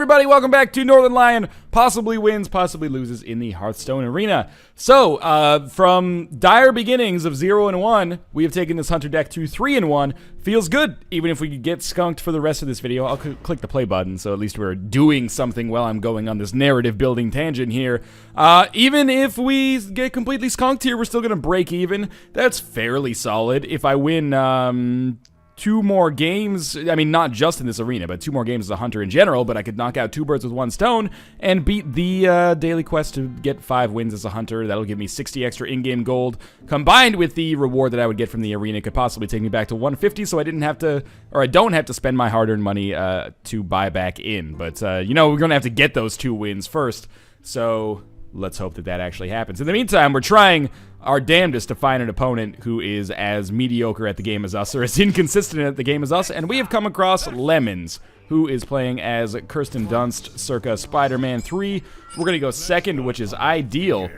everybody, welcome back to Northernlion. Possibly wins, possibly loses in the Hearthstone arena. So, from dire beginnings of 0-1, we have taken this Hunter deck to 3-1. Feels good, even if we could get skunked for the rest of this video. I'll click the play button, so at least we're doing something while I'm going on this narrative building tangent here. Even if we get completely skunked here, we're still going to break even. That's fairly solid. If I win, 2 more games, I mean, not just in this arena, but 2 more games as a Hunter in general, but I could knock out 2 birds with 1 stone and beat the daily quest to get 5 wins as a Hunter. That'll give me 60 extra in-game gold, combined with the reward that I would get from the arena. Could possibly take me back to 150, so I didn't have to, or I don't have to spend my hard-earned money to buy back in. But, you know, we're going to have to get those 2 wins first, so let's hope that that actually happens. In the meantime, we're trying our damnedest to find an opponent who is as mediocre at the game as us, or as inconsistent at the game as us, and we have come across Lemons, who is playing as Kirsten Dunst, circa Spider-Man 3. We're going to go second, which is ideal,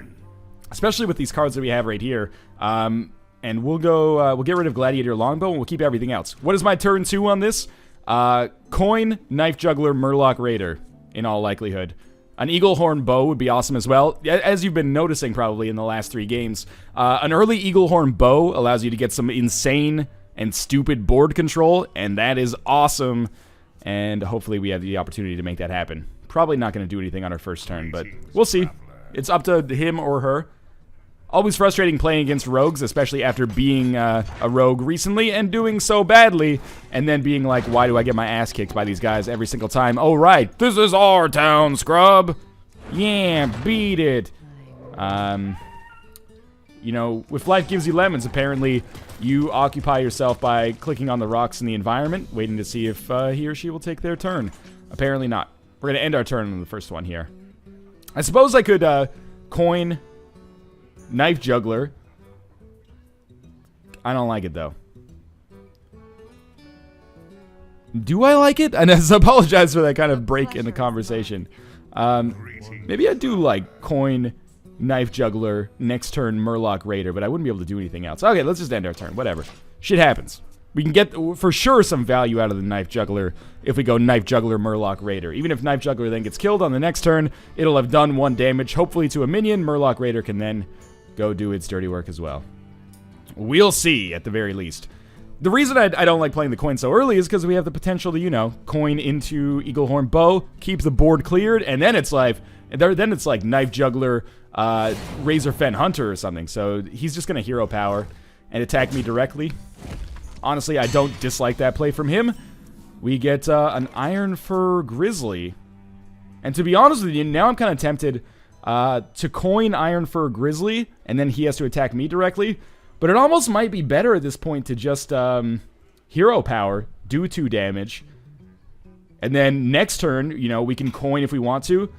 especially with these cards that we have right here. And we'll go, we'll get rid of Gladiator Longbow, and we'll keep everything else. What is my turn 2 on this? Coin, Knife Juggler, Murloc Raider, in all likelihood. An Eaglehorn Bow would be awesome as well. As you've been noticing probably in the last 3 games, an early Eaglehorn Bow allows you to get some insane and stupid board control, and that is awesome. And hopefully we have the opportunity to make that happen. Probably not going to do anything on our first turn, but we'll see. It's up to him or her. Always frustrating playing against rogues, especially after being a rogue recently and doing so badly, and then being like, why do I get my ass kicked by these guys every single time? Oh, right, this is our town, scrub. Yeah, beat it. You know, if life gives you lemons, apparently you occupy yourself by clicking on the rocks in the environment, waiting to see if he or she will take their turn. Apparently not. We're going to end our turn on the first one here. I suppose I could coin Knife Juggler. I don't like it, though. Do I like it? And I apologize for that kind of break in the conversation. Maybe I do like coin Knife Juggler, next turn Murloc Raider, but I wouldn't be able to do anything else. Okay, let's just end our turn. Whatever. Shit happens. We can get, for sure, some value out of the Knife Juggler if we go Knife Juggler, Murloc Raider. Even if Knife Juggler then gets killed on the next turn, it'll have done 1 damage, hopefully to a minion. Murloc Raider can then go do its dirty work as well. We'll see, at the very least. The reason I don't like playing the coin so early is because we have the potential to, you know, coin into Eaglehorn Bow, keep the board cleared, and then it's like, Knife Juggler, Razor Fen Hunter or something. So he's just going to hero power and attack me directly. Honestly, I don't dislike that play from him. We get an Iron Fur Grizzly. And to be honest with you, now I'm kind of tempted to coin Iron Fur Grizzly, and then he has to attack me directly. But it almost might be better at this point to just hero power, do 2 damage, and then next turn, you know, we can coin if we want to.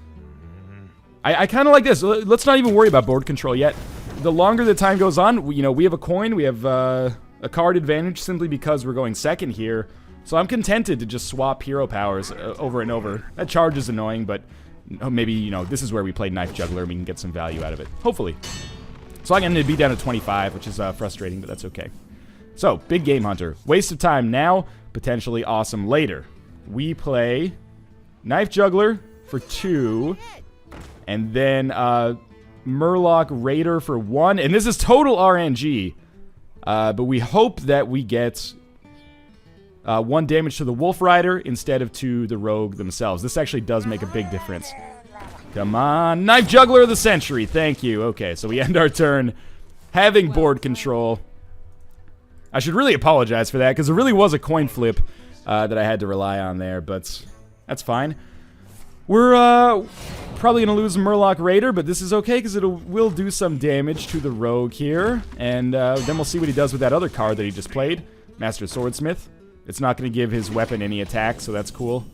I kind of like this. Let's not even worry about board control yet. The longer the time goes on, you know, we have a coin, we have a card advantage simply because we're going second here. So I'm contented to just swap hero powers over and over. That charge is annoying, but maybe, you know, this is where we play Knife Juggler and we can get some value out of it. Hopefully. So I'm going to be down to 25, which is frustrating, but that's okay. So, big game hunter. Waste of time now, potentially awesome later. We play Knife Juggler for 2, and then Murloc Raider for 1. And this is total RNG, but we hope that we get 1 damage to the Wolf Rider instead of to the Rogue themselves. This actually does make a big difference. Come on. Knife Juggler of the Century. Thank you. Okay, so we end our turn having board control. I should really apologize for that, because it really was a coin flip that I had to rely on there, but that's fine. We're probably going to lose Murloc Raider, but this is okay, because it will do some damage to the Rogue here. And then we'll see what he does with that other card that he just played, Master Swordsmith. It's not going to give his weapon any attack, so that's cool.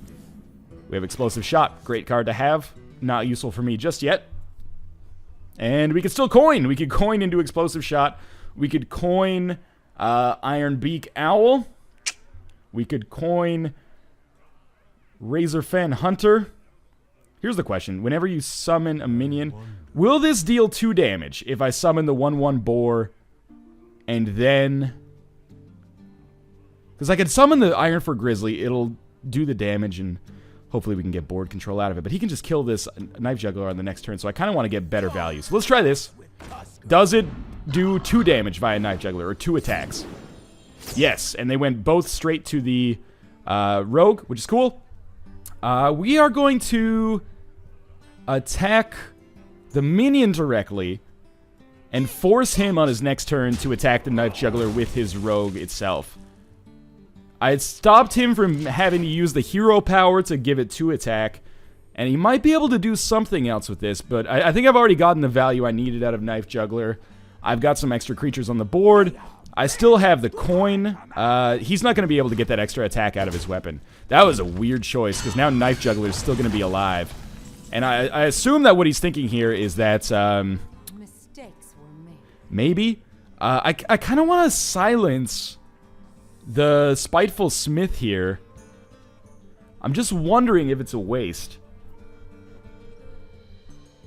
We have Explosive Shot. Great card to have. Not useful for me just yet. And we could still coin. We could coin into Explosive Shot. We could coin Iron Beak Owl. We could coin Razor Fen Hunter. Here's the question. Whenever you summon a minion, will this deal 2 damage if I summon the 1/1 Boar and then... Because I could summon the Iron Fur Grizzly, it'll do the damage, and Hopefully we can get board control out of it. But he can just kill this Knife Juggler on the next turn, so I kind of want to get better value. So let's try this. Does it do 2 damage via Knife Juggler, or 2 attacks? Yes, and they went both straight to the Rogue, which is cool. We are going to attack the minion directly and force him on his next turn to attack the Knife Juggler with his Rogue itself. I had stopped him from having to use the hero power to give it 2 attack, and he might be able to do something else with this, but I think I've already gotten the value I needed out of Knife Juggler. I've got some extra creatures on the board. I still have the coin. He's not going to be able to get that extra attack out of his weapon. That was a weird choice, because now Knife Juggler is still going to be alive. And I assume that what he's thinking here is that, mistakes were made. Maybe? I kind of want to silence the Spiteful Smith here. I'm just wondering if it's a waste.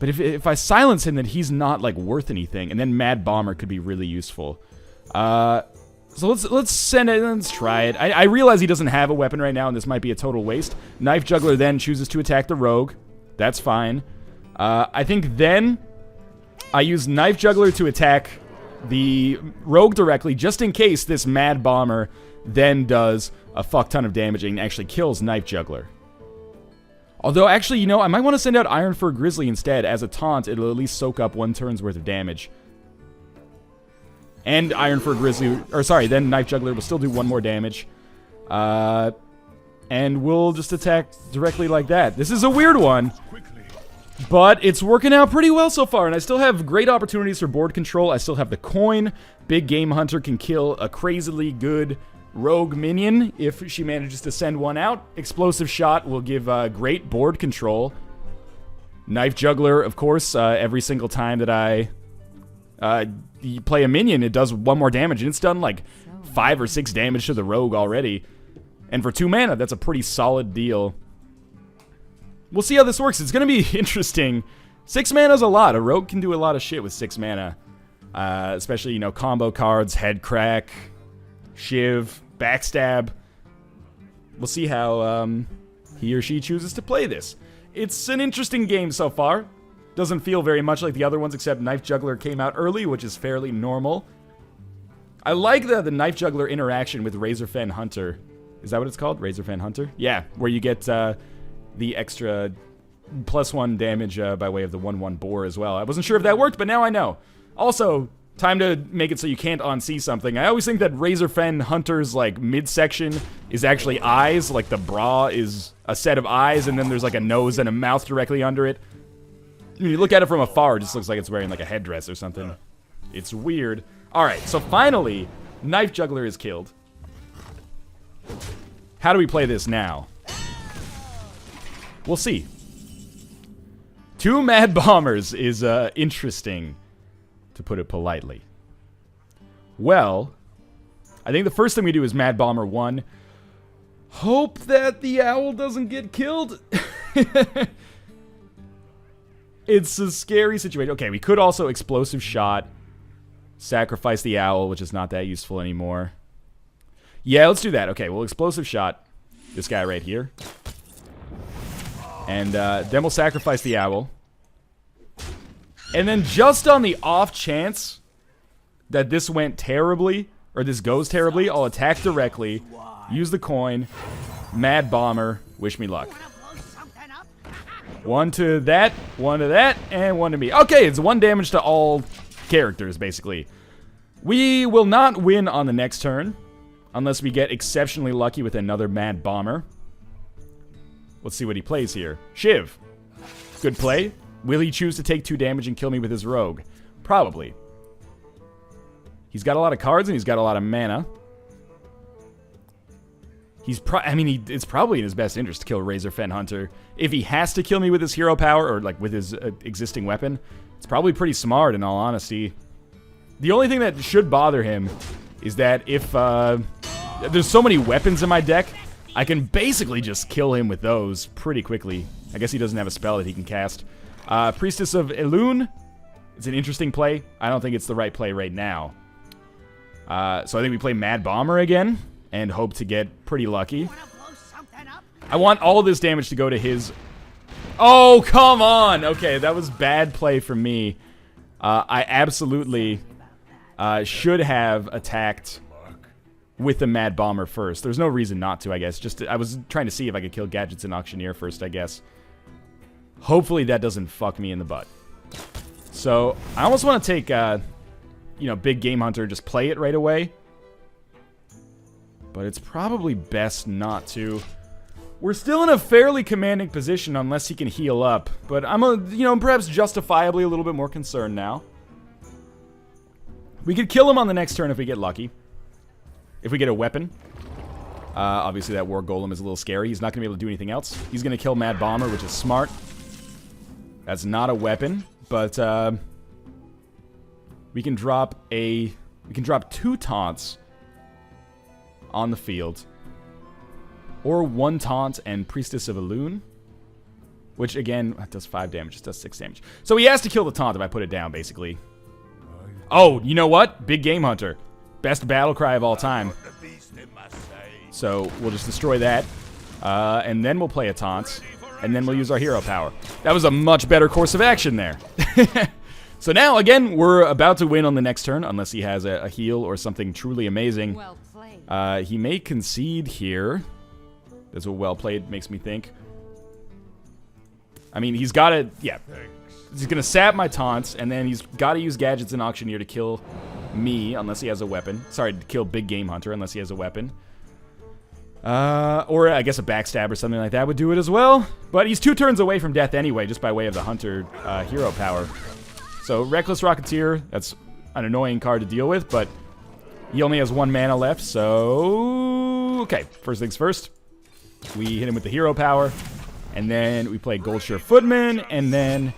But if I silence him, then he's not, like, worth anything. And then Mad Bomber could be really useful. So let's send it, let's try it. I realize he doesn't have a weapon right now, and this might be a total waste. Knife Juggler then chooses to attack the Rogue. That's fine. I think then I use Knife Juggler to attack the Rogue directly, just in case this Mad Bomber then does a fuck ton of damage and actually kills Knife Juggler. Although, actually, you know, I might want to send out Ironfur Grizzly instead. As a taunt, it'll at least soak up 1 turn's worth of damage. And Ironfur Grizzly, or sorry, then Knife Juggler will still do 1 more damage. And we'll just attack directly like that. This is a weird one, but it's working out pretty well so far, and I still have great opportunities for board control. I still have the coin. Big Game Hunter can kill a crazily good Rogue minion if she manages to send one out. Explosive Shot will give great board control. Knife Juggler, of course, every single time that I play a minion, it does 1 more damage, and it's done like 5 or 6 damage to the Rogue already. And for 2 mana, that's a pretty solid deal. We'll see how this works. It's going to be interesting. 6 mana's a lot. A Rogue can do a lot of shit with 6 mana. Especially, you know, combo cards, Head Crack, Shiv, Backstab. We'll see how he or she chooses to play this. It's an interesting game so far. Doesn't feel very much like the other ones, except Knife Juggler came out early, which is fairly normal. I like the Knife Juggler interaction with Razorfen Hunter. Is that what it's called? Razorfen Hunter? Yeah, where you get the extra +1 damage by way of the 1/1 boar as well. I wasn't sure if that worked, but now I know. Also, time to make it so you can't unsee something. I always think that Razorfen Hunter's, like, midsection is actually eyes. Like, the bra is a set of eyes, and then there's, like, a nose and a mouth directly under it. When you look at it from afar, it just looks like it's wearing, like, a headdress or something. It's weird. Alright, so finally, Knife Juggler is killed. How do we play this now? We'll see. 2 Mad Bombers is interesting, to put it politely. Well, I think the first thing we do is Mad Bomber 1. Hope that the owl doesn't get killed. It's a scary situation. Okay, we could also Explosive Shot, sacrifice the owl, which is not that useful anymore. Yeah, let's do that. Okay, we'll Explosive Shot this guy right here. And then we'll sacrifice the owl. And then just on the off chance that this went terribly, or this goes terribly, I'll attack directly, use the coin, Mad Bomber, wish me luck. 1 to that, 1 to that, and 1 to me. Okay, it's 1 damage to all characters, basically. We will not win on the next turn, unless we get exceptionally lucky with another Mad Bomber. Let's see what he plays here. Shiv. Good play. Will he choose to take 2 damage and kill me with his Rogue? Probably. He's got a lot of cards and he's got a lot of mana. It's probably in his best interest to kill Razorfen Hunter. If he has to kill me with his hero power, or like with his existing weapon, it's probably pretty smart in all honesty. The only thing that should bother him is that if there's so many weapons in my deck, I can basically just kill him with those pretty quickly. I guess he doesn't have a spell that he can cast. Priestess of Elune. It's an interesting play. I don't think it's the right play right now. So I think we play Mad Bomber again and hope to get pretty lucky. I want all this damage to go to his... Oh, come on! Okay, that was bad play from me. I absolutely should have attacked with the Mad Bomber first. There's no reason not to, I guess. I was trying to see if I could kill Gadgets and Auctioneer first, I guess. Hopefully that doesn't fuck me in the butt. So, I almost want to take, you know, Big Game Hunter and just play it right away. But it's probably best not to. We're still in a fairly commanding position unless he can heal up. But I'm, you know, perhaps justifiably a little bit more concerned now. We could kill him on the next turn if we get lucky. If we get a weapon. Obviously that War Golem is a little scary. He's not going to be able to do anything else. He's going to kill Mad Bomber, which is smart. That's not a weapon. But, we can drop 2 taunts on the field. Or 1 taunt and Priestess of Elune. Which, again, does 5 damage. It does 6 damage. So he has to kill the taunt if I put it down, basically. Oh, you know what? Big Game Hunter. Best battle cry of all time. So we'll just destroy that. And then we'll play a taunt. And then we'll use our hero power. That was a much better course of action there. So now, again, we're about to win on the next turn. Unless he has a heal or something truly amazing. Well played. He may concede here. That's what well played makes me think. I mean, he's got to... Yeah. He's going to sap my taunts, and then he's got to use Gadgets and Auctioneer to kill me, unless he has a weapon. Sorry, to kill Big Game Hunter, unless he has a weapon. Or I guess a backstab or something like that would do it as well. But he's 2 turns away from death anyway, just by way of the Hunter hero power. So, Reckless Rocketeer, that's an annoying card to deal with, but he only has 1 mana left, so... Okay, first things first. We hit him with the hero power, and then we play Goldshire Footman, and then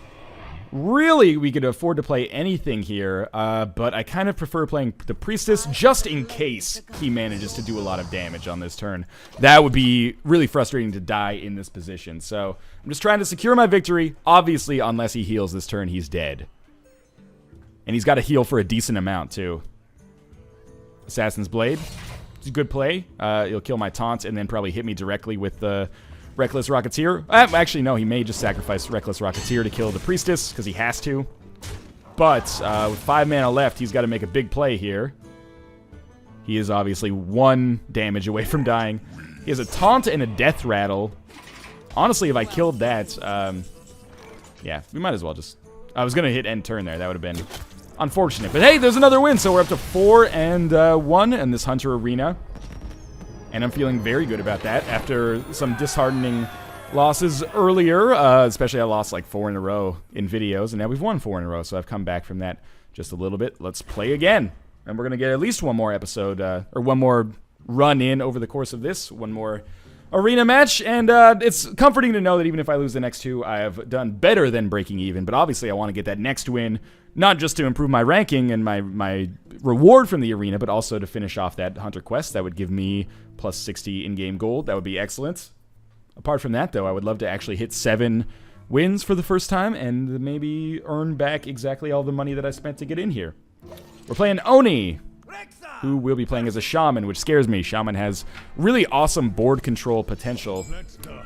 really we could afford to play anything here, but I kind of prefer playing the Priestess just in case he manages to do a lot of damage on this turn. That would be really frustrating to die in this position, so I'm just trying to secure my victory. Obviously, unless he heals this turn, he's dead. And he's got to heal for a decent amount, too. Assassin's Blade. It's a good play. He'll kill my taunt and then probably hit me directly with the Reckless Rocketeer. Actually, no, he may just sacrifice Reckless Rocketeer to kill the Priestess, because he has to. But with 5 mana left, he's got to make a big play here. He is obviously 1 damage away from dying. He has a taunt and a death rattle. Honestly, if I killed that, yeah, we might as well just... I was going to hit end turn there. That would have been unfortunate. But hey, there's another win, so we're up to 4-1 in this Hunter Arena. And I'm feeling very good about that after some disheartening losses earlier. Especially I lost like 4 in a row in videos, and now we've won 4 in a row, so I've come back from that just a little bit. Let's play again. And we're going to get at least 1 more episode, or 1 more run in over the course of this. 1 more arena match, and it's comforting to know that even if I lose the next 2, I have done better than breaking even. But obviously I want to get that next win, not just to improve my ranking and my reward from the arena, but also to finish off that Hunter quest. That would give me plus 60 in-game gold. That would be excellent. Apart from that, though, I would love to actually hit 7 wins for the first time and maybe earn back exactly all the money that I spent to get in here. We're playing Oni, who will be playing as a Shaman, which scares me. Shaman has really awesome board control potential.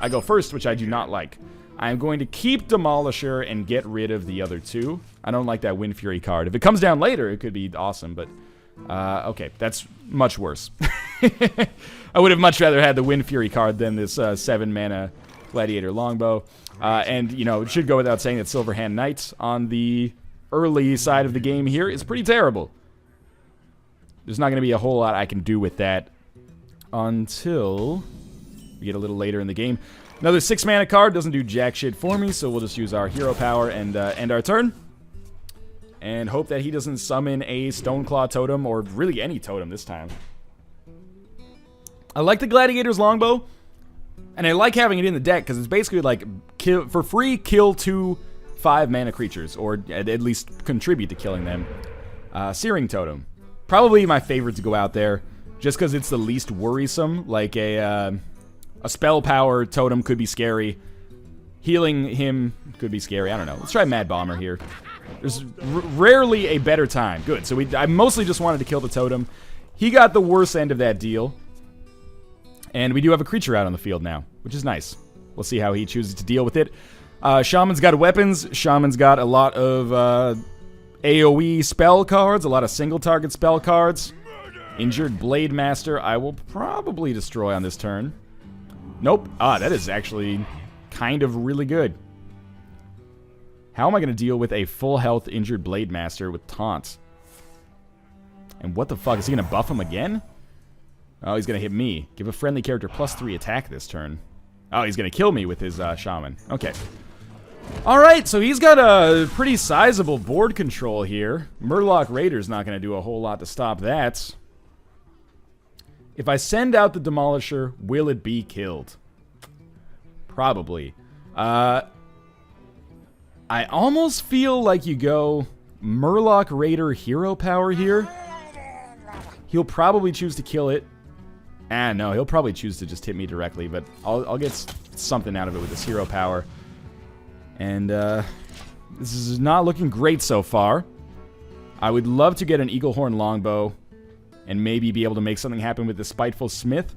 I go first, which I do not like. I am going to keep Demolisher and get rid of the other 2. I don't like that Wind Fury card. If it comes down later, it could be awesome, but... okay, that's much worse. I would have much rather had the Wind Fury card than this 7-mana Gladiator Longbow. And, you know, it should go without saying that Silverhand Knight on the early side of the game here is pretty terrible. There's not going to be a whole lot I can do with that until we get a little later in the game. Another 6-mana card doesn't do jack shit for me, so we'll just use our hero power and end our turn. And hope that he doesn't summon a Stoneclaw totem, or really any totem this time. I like the Gladiator's Longbow, and I like having it in the deck, because it's basically like, for free, kill 2 5-mana creatures, or at least contribute to killing them. Searing Totem. Probably my favorite to go out there, just because it's the least worrisome. Like a spell power totem could be scary. Healing him could be scary. I don't know. Let's try Mad Bomber here. There's rarely a better time. Good. So I mostly just wanted to kill the totem. He got the worst end of that deal. And we do have a creature out on the field now. which is nice. We'll see how he chooses to deal with it. Shaman's got weapons. Shaman's got a lot of AoE spell cards, a lot of single target spell cards. Injured Blade Master, I will probably destroy on this turn. Nope. That is actually kind of really good. How am I going to deal with a full health Injured Blade Master with taunts? And what the fuck? Is he going to buff him again? Oh, he's going to hit me. Give a friendly character +3 attack this turn. Oh, he's going to kill me with his Shaman. Okay. Alright, so he's got a pretty sizable board control here. Murloc Raider's not going to do a whole lot to stop that. If I send out the Demolisher, will it be killed? Probably. I almost feel like you go Murloc Raider hero power here. He'll probably choose to kill it. No, he'll probably choose to just hit me directly, but I'll get something out of it with this hero power. And this is not looking great so far. I would love to get an Eaglehorn Longbow and maybe be able to make something happen with the Spiteful Smith.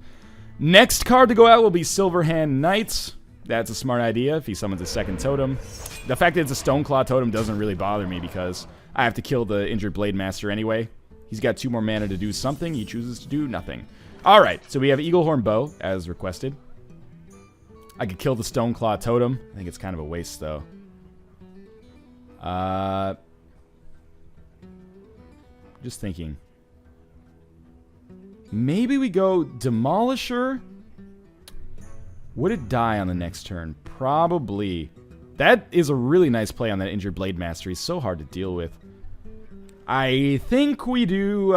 Next card to go out will be Silverhand Knight. That's a smart idea if he summons a second totem. The fact that it's a Stoneclaw totem doesn't really bother me because I have to kill the Injured Blade Master anyway. He's got 2 more mana to do something. He chooses to do nothing. Alright, so we have Eaglehorn Bow, as requested. I could kill the Stoneclaw totem. I think it's kind of a waste, though. Just thinking. Maybe we go Demolisher. Would it die on the next turn? Probably. That is a really nice play on that Injured Blade Master. He's so hard to deal with. I think we do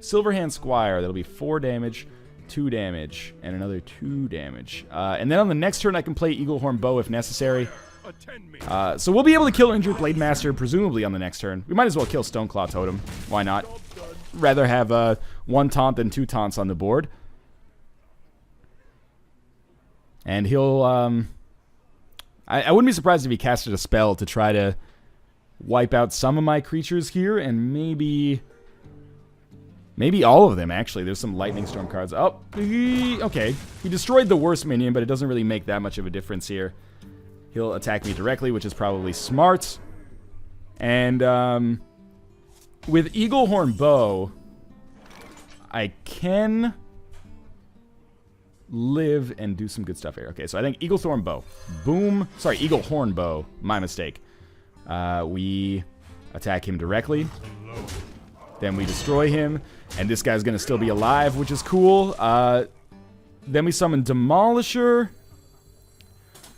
Silverhand Squire. That'll be 4 damage, 2 damage, and another 2 damage. And then on the next turn I can play Eaglehorn Bow if necessary. So we'll be able to kill Injured Blade Master presumably on the next turn. We might as well kill Stoneclaw Totem. Why not? Rather have 1 taunt than 2 taunts on the board. And he'll... I wouldn't be surprised if he casted a spell to try to wipe out some of my creatures here, and maybe all of them, actually. There's some Lightning Storm cards. Oh, okay. He destroyed the worst minion, but it doesn't really make that much of a difference here. He'll attack me directly, which is probably smart. And with Eaglehorn Bow, I can live and do some good stuff here. Okay, so I think Eaglethorn Bow. Boom. Sorry, Eaglehorn Bow. My mistake. We attack him directly. Then we destroy him. And this guy's going to still be alive, which is cool. Then we summon Demolisher.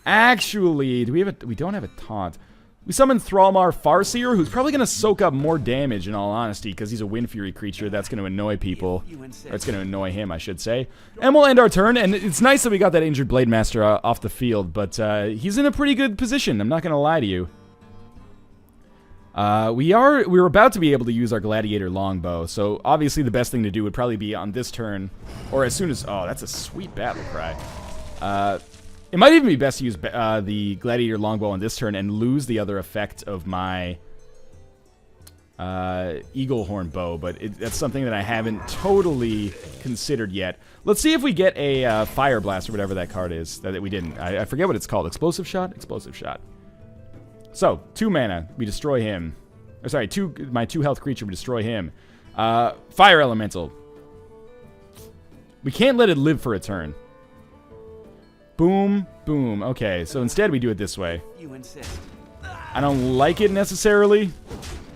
Actually, we don't have a taunt. We summon Thrallmar Farseer, who's probably going to soak up more damage, in all honesty, because he's a Wind Fury creature. That's going to annoy people. Or it's going to annoy him, I should say. And we'll end our turn, and it's nice that we got that Injured Blade Master off the field, but he's in a pretty good position, I'm not going to lie to you. We're about to be able to use our Gladiator Longbow, so obviously the best thing to do would probably be on this turn, or as soon as... Oh, that's a sweet battle cry. It might even be best to use the Gladiator Longbow on this turn and lose the other effect of my Eaglehorn Bow, but that's something that I haven't totally considered yet. Let's see if we get a Fire Blast or whatever that card is that we didn't. I forget what it's called. Explosive Shot? Explosive Shot. So, 2 mana. We destroy him. Or sorry, my 2 health creature, we destroy him. Fire Elemental. We can't let it live for a turn. Boom, boom. Okay, so instead we do it this way. You insist. I don't like it necessarily.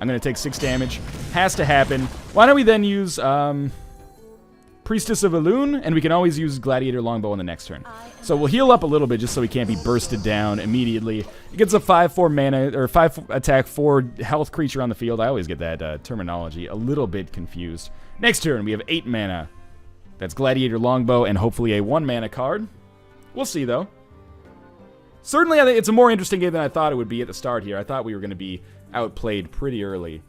I'm going to take 6 damage. Has to happen. Why don't we then use Priestess of Elune, and we can always use Gladiator Longbow on the next turn. So we'll heal up a little bit just so we can't be bursted down immediately. It gets a 5/4 mana, or 5 attack, 4 health creature on the field. I always get that terminology a little bit confused. Next turn, we have 8 mana. That's Gladiator Longbow and hopefully a 1 mana card. We'll see, though. Certainly, I think it's a more interesting game than I thought it would be at the start here. I thought we were going to be outplayed pretty early.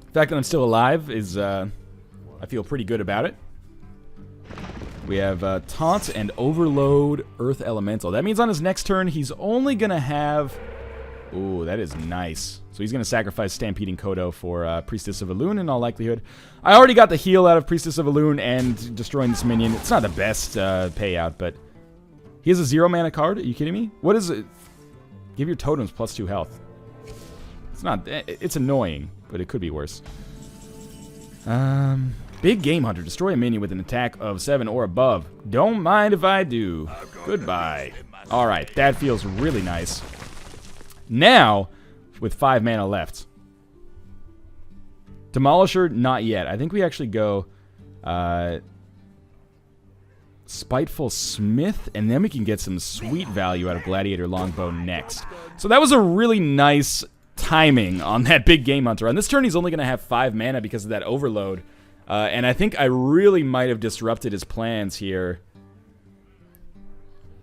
The fact that I'm still alive is, I feel pretty good about it. We have Taunt and Overload Earth Elemental. That means on his next turn, he's only going to have Ooh, that is nice. So he's going to sacrifice Stampeding Kodo for Priestess of Elune in all likelihood. I already got the heal out of Priestess of Elune and destroying this minion. It's not the best payout, but he has a 0 mana card? Are you kidding me? What is it? Give your totems +2 health. It's not... It's annoying, but it could be worse. Big Game Hunter. Destroy a minion with an attack of 7 or above. Don't mind if I do. Goodbye. Alright, that feels really nice. Now, with 5 mana left. Demolisher, not yet. I think we actually go Spiteful Smith, and then we can get some sweet value out of Gladiator Longbow next. So that was a really nice timing on that Big Game Hunter. On this turn, he's only going to have 5 mana because of that overload. And I think I really might have disrupted his plans here.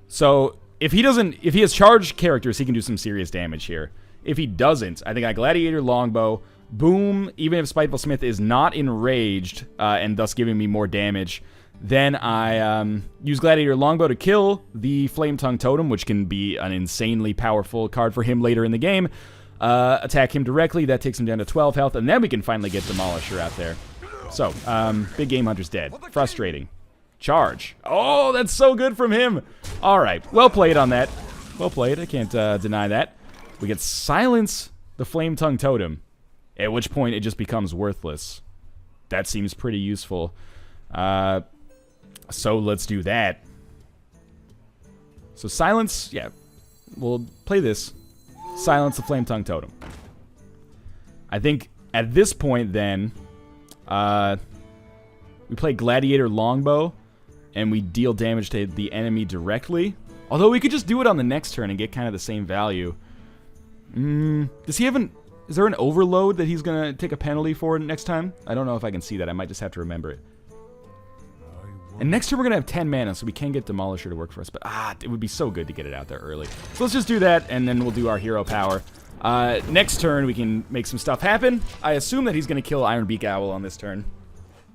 So... If he has charged characters, he can do some serious damage here. If he doesn't, I think I Gladiator Longbow, boom, even if Spiteful Smith is not enraged, and thus giving me more damage, then I use Gladiator Longbow to kill the Flame Tongue Totem, which can be an insanely powerful card for him later in the game. Attack him directly, that takes him down to 12 health, and then we can finally get Demolisher out there. So, Big Game Hunter's dead. Frustrating. Charge. Oh, that's so good from him. All right. Well played on that. Well played. I can't deny that. We get Silence the Flame Tongue Totem, at which point it just becomes worthless. That seems pretty useful. So let's do that. So Silence, yeah. We'll play this. Silence the Flame Tongue Totem. I think at this point then, we play Gladiator Longbow, and we deal damage to the enemy directly. Although we could just do it on the next turn and get kind of the same value. Does he have an... Is there an overload that he's going to take a penalty for next time? I don't know if I can see that. I might just have to remember it. And next turn we're going to have 10 mana, so we can get Demolisher to work for us. But, it would be so good to get it out there early. So let's just do that, and then we'll do our hero power. Next turn we can make some stuff happen. I assume that he's going to kill Ironbeak Owl on this turn.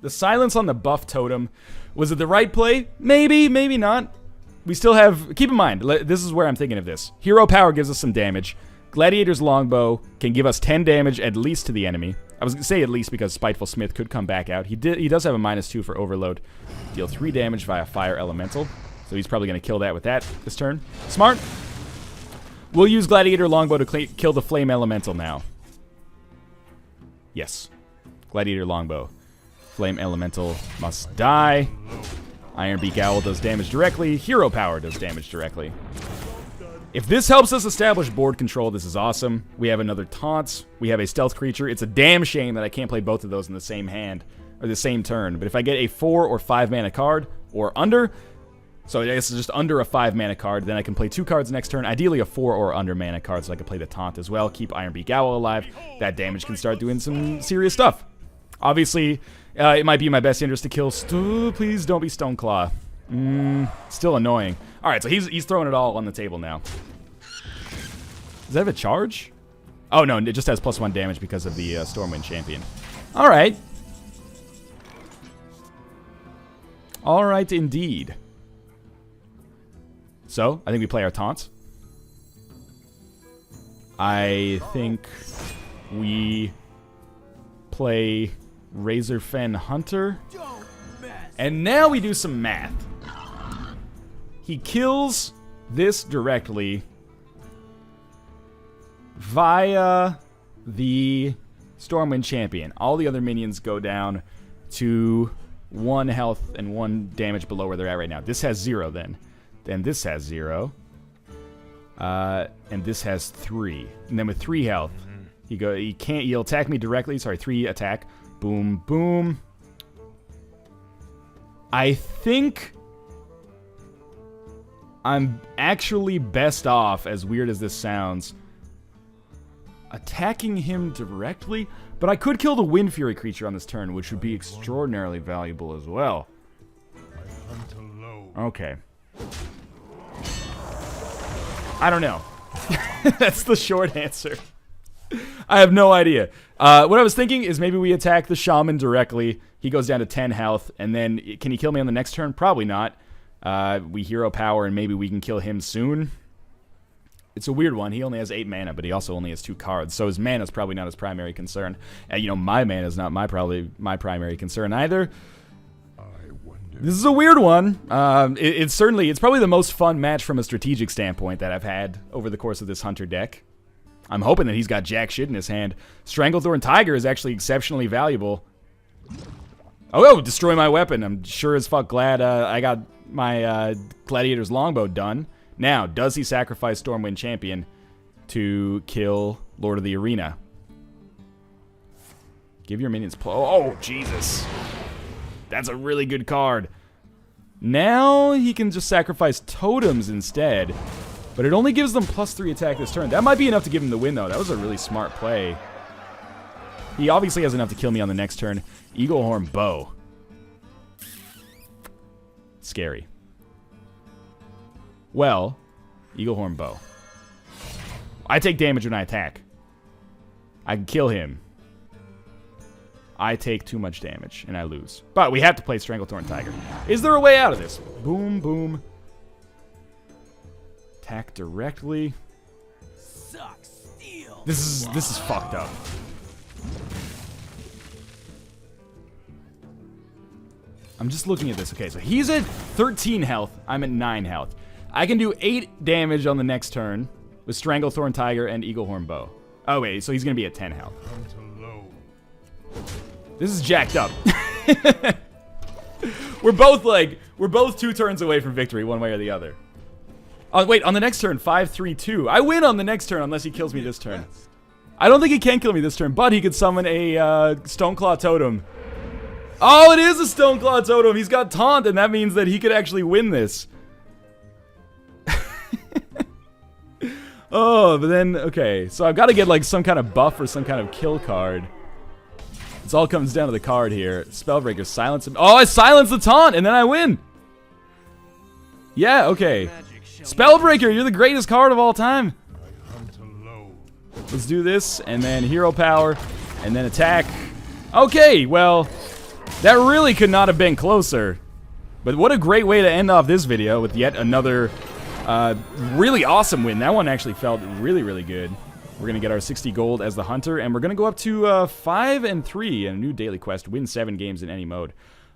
The silence on the buff totem, was it the right play? Maybe, maybe not. We still have, keep in mind, this is where I'm thinking of this. Hero power gives us some damage. Gladiator's Longbow can give us 10 damage at least to the enemy. I was going to say at least because Spiteful Smith could come back out. He does have a -2 for Overload. Deal 3 damage via Fire Elemental. So he's probably going to kill that with that this turn. Smart. We'll use Gladiator Longbow to kill the Flame Elemental now. Yes. Gladiator Longbow. Flame Elemental must die. Ironbeak Owl does damage directly. Hero Power does damage directly. If this helps us establish board control, this is awesome. We have another Taunt. We have a Stealth Creature. It's a damn shame that I can't play both of those in the same hand, or the same turn. But if I get a 4 or 5 mana card, or under, so I guess it's just under a 5 mana card, then I can play 2 cards next turn. Ideally a 4 or under mana card, so I can play the Taunt as well. Keep Ironbeak Owl alive. That damage can start doing some serious stuff. Obviously, it might be in my best interest to kill... Please don't be Stoneclaw. Still annoying. Alright, so he's throwing it all on the table now. Does that have a charge? Oh, no, it just has +1 damage because of the Stormwind Champion. Alright. Alright, indeed. So, I think we play our Taunt. I think we play Razorfen Hunter. And now we do some math. He kills this directly via the Stormwind Champion. All the other minions go down to 1 health and 1 damage below where they're at right now. This has 0 then. Then this has 0. And this has 3. And then with 3 health, he'll attack me directly. Sorry, 3 attack. Boom, boom. I think I'm actually best off, as weird as this sounds, attacking him directly, but I could kill the Wind Fury creature on this turn, which would be extraordinarily valuable as well. Okay. I don't know. That's the short answer. I have no idea. What I was thinking is maybe we attack the Shaman directly. He goes down to 10 health, and then can he kill me on the next turn? Probably not. We hero power, and maybe we can kill him soon. It's a weird one. He only has 8 mana, but he also only has 2 cards, so his mana is probably not his primary concern. And, you know, my mana is not probably my primary concern either. This is a weird one. It's probably the most fun match from a strategic standpoint that I've had over the course of this Hunter deck. I'm hoping that he's got jack shit in his hand. Stranglethorn Tiger is actually exceptionally valuable. Oh, destroy my weapon. I'm sure as fuck glad I got my Gladiator's Longbow done. Now, does he sacrifice Stormwind Champion to kill Lord of the Arena? Give your minions oh, Jesus. That's a really good card. Now he can just sacrifice totems instead. But it only gives them +3 attack this turn. That might be enough to give him the win, though. That was a really smart play. He obviously has enough to kill me on the next turn. Eaglehorn Bow. Scary. Well, Eaglehorn Bow. I take damage when I attack. I can kill him. I take too much damage, and I lose. But we have to play Stranglethorn Tiger. Is there a way out of this? Boom, boom. Attack directly. This is fucked up. I'm just looking at this. Okay, so he's at 13 health. I'm at 9 health. I can do 8 damage on the next turn with Stranglethorn Tiger and Eaglehorn Bow. Oh, wait, so he's going to be at 10 health. This is jacked up. We're both 2 turns away from victory, one way or the other. Oh, wait, on the next turn, 5-3-2. I win on the next turn unless he kills me this turn. I don't think he can kill me this turn, but he could summon a Stoneclaw Totem. Oh, it is a Stoneclaw Totem. He's got Taunt, and that means that he could actually win this. Oh, but then, okay. So I've got to get, like, some kind of buff or some kind of kill card. It all comes down to the card here. Spellbreaker, silence him. Oh, I silence the Taunt, and then I win. Yeah, okay. Spellbreaker, you're the greatest card of all time. Let's do this, and then Hero Power, and then attack. Okay, well, that really could not have been closer. But what a great way to end off this video with yet another really awesome win. That one actually felt really, really good. We're going to get our 60 gold as the Hunter, and we're going to go up to 5-3 in a new daily quest, win 7 games in any mode.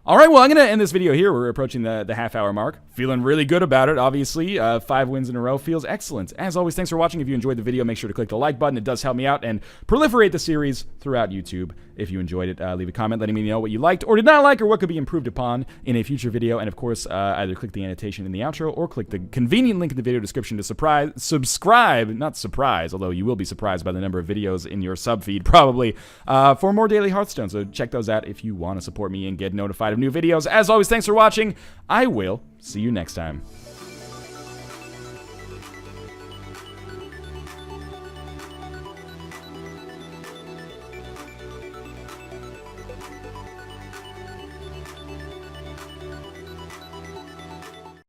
Alright, well, I'm going to end this video here. We're approaching the half-hour mark. Feeling really good about it, obviously. 5 wins in a row feels excellent. As always, thanks for watching. If you enjoyed the video, make sure to click the like button. It does help me out and proliferate the series throughout YouTube. If you enjoyed it, leave a comment letting me know what you liked or did not like or what could be improved upon in a future video. And, of course, either click the annotation in the outro or click the convenient link in the video description to subscribe, not surprise, although you will be surprised by the number of videos in your sub feed, probably, for more daily Hearthstone. So check those out if you want to support me and get notified of new videos. As always, thanks for watching. I will see you next time.